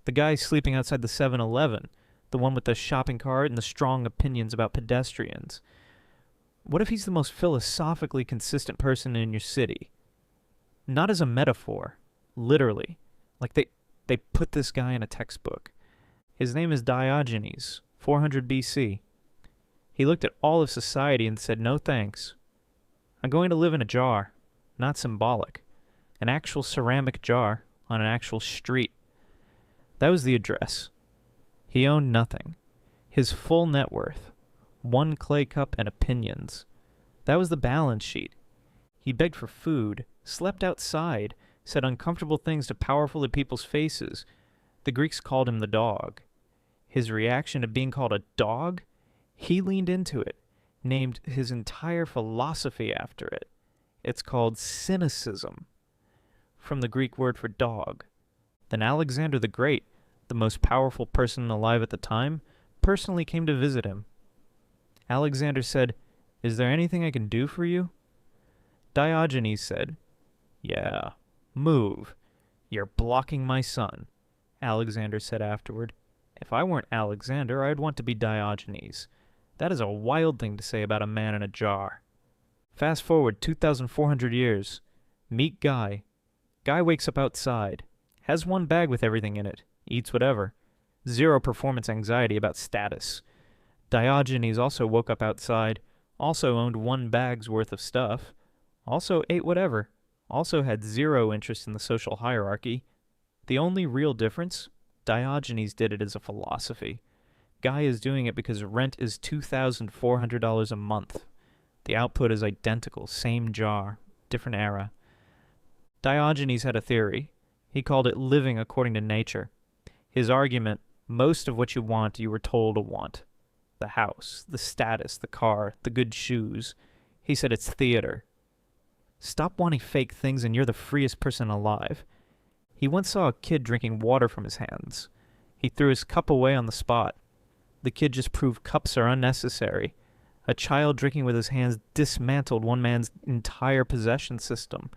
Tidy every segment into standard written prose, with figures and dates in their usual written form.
The guy sleeping outside the 7-Eleven, the one with the shopping cart and the strong opinions about pedestrians. What if he's the most philosophically consistent person in your city? Not as a metaphor, literally. Like they put this guy in a textbook. His name is Diogenes, 400 BC. He looked at all of society and said, "No thanks. I'm going to live in a jar, not symbolic. An actual ceramic jar on an actual street." That was the address. He owned nothing. His full net worth, one clay cup and opinions. That was the balance sheet. He begged for food, slept outside, said uncomfortable things to powerful people's faces. The Greeks called him the dog. His reaction to being called a dog? He leaned into it, named his entire philosophy after it. It's called cynicism, from the Greek word for dog. Then Alexander the Great, the most powerful person alive at the time, personally came to visit him. Alexander said, "Is there anything I can do for you?" Diogenes said, "Yeah, move. You're blocking my sun," Alexander said afterward. "If I weren't Alexander, I'd want to be Diogenes. That is a wild thing to say about a man in a jar." Fast forward 2,400 years. Meet Guy. Guy wakes up outside. Has one bag with everything in it. Eats whatever. Zero performance anxiety about status. Diogenes also woke up outside. Also owned one bag's worth of stuff. Also ate whatever. Also had zero interest in the social hierarchy. The only real difference? Diogenes did it as a philosophy. Guy is doing it because rent is $2,400 a month. The output is identical, same jar, different era. Diogenes had a theory. He called it living according to nature. His argument, most of what you want, you were told to want. The house, the status, the car, the good shoes. He said it's theater. Stop wanting fake things and you're the freest person alive. He once saw a kid drinking water from his hands. He threw his cup away on the spot. The kid just proved cups are unnecessary. A child drinking with his hands dismantled one man's entire possession system.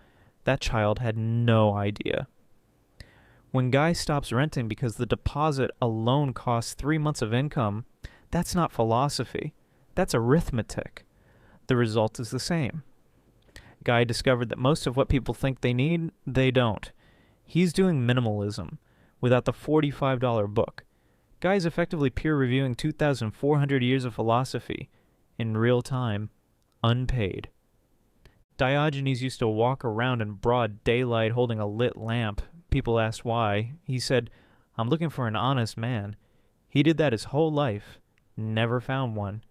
That child had no idea. When Guy stops renting because the deposit alone costs 3 months of income, that's not philosophy. That's arithmetic. The result is the same. Guy discovered that most of what people think they need, they don't. He's doing minimalism without the $45 book. Guy's effectively peer-reviewing 2,400 years of philosophy in real time, unpaid. Diogenes used to walk around in broad daylight holding a lit lamp. People asked why. He said, "I'm looking for an honest man." He did that his whole life. Never found one.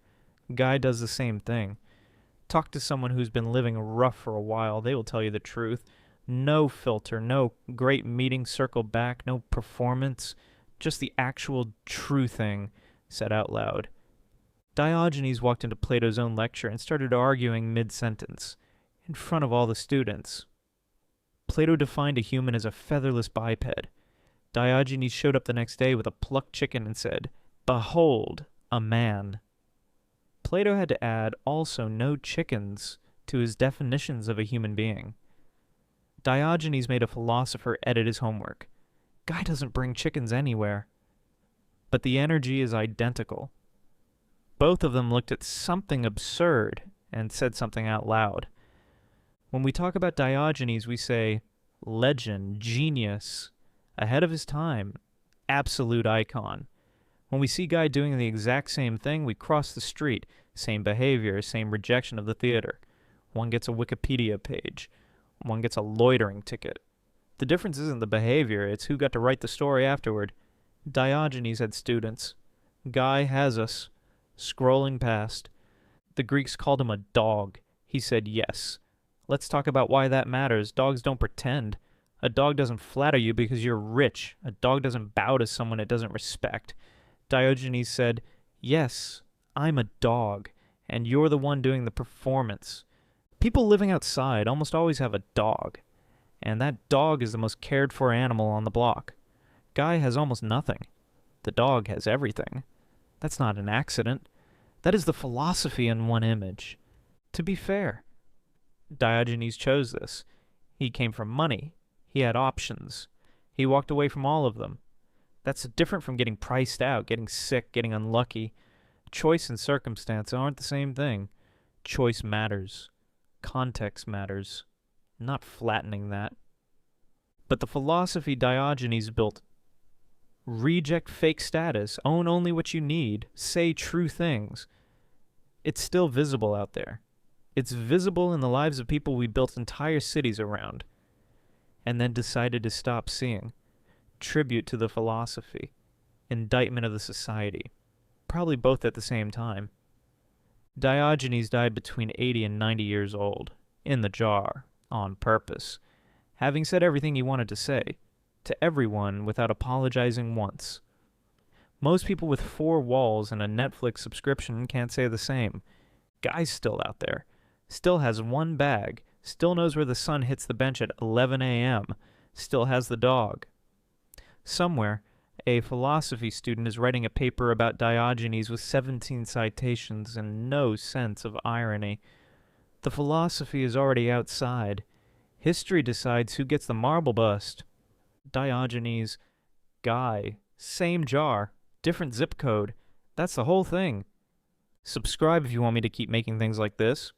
Guy does the same thing. Talk to someone who's been living rough for a while. They will tell you the truth. No filter, no great meeting circle back, no performance. Just the actual true thing said out loud. Diogenes walked into Plato's own lecture and started arguing mid-sentence, in front of all the students. Plato defined a human as a featherless biped. Diogenes showed up the next day with a plucked chicken and said, "Behold, a man." Plato had to add also no chickens to his definitions of a human being. Diogenes made a philosopher edit his homework. Guy doesn't bring chickens anywhere. But the energy is identical. Both of them looked at something absurd and said something out loud. When we talk about Diogenes, we say legend, genius, ahead of his time, absolute icon. When we see Guy doing the exact same thing, we cross the street, same behavior, same rejection of the theater. One gets a Wikipedia page. One gets a loitering ticket. The difference isn't the behavior, it's who got to write the story afterward. Diogenes had students. Guy has us. Scrolling past. The Greeks called him a dog. He said yes. Let's talk about why that matters. Dogs don't pretend. A dog doesn't flatter you because you're rich. A dog doesn't bow to someone it doesn't respect. Diogenes said, "Yes, I'm a dog, and you're the one doing the performance." People living outside almost always have a dog, and that dog is the most cared for animal on the block. Guy has almost nothing. The dog has everything. That's not an accident. That is the philosophy in one image. To be fair, Diogenes chose this. He came from money. He had options. He walked away from all of them. That's different from getting priced out, getting sick, getting unlucky. Choice and circumstance aren't the same thing. Choice matters. Context matters. I'm not flattening that. But the philosophy Diogenes built, reject fake status, own only what you need, say true things, it's still visible out there. It's visible in the lives of people we built entire cities around and then decided to stop seeing. Tribute to the philosophy, indictment of the society, probably both at the same time. Diogenes died between 80 and 90 years old, in the jar, on purpose, having said everything he wanted to say, to everyone without apologizing once. Most people with 4 walls and a Netflix subscription can't say the same. Guy's still out there, still has 1 bag, still knows where the sun hits the bench at 11 a.m., still has the dog. Somewhere, a philosophy student is writing a paper about Diogenes with 17 citations and no sense of irony. The philosophy is already outside. History decides who gets the marble bust. Diogenes, Guy, same jar, different zip code. That's the whole thing. Subscribe if you want me to keep making things like this.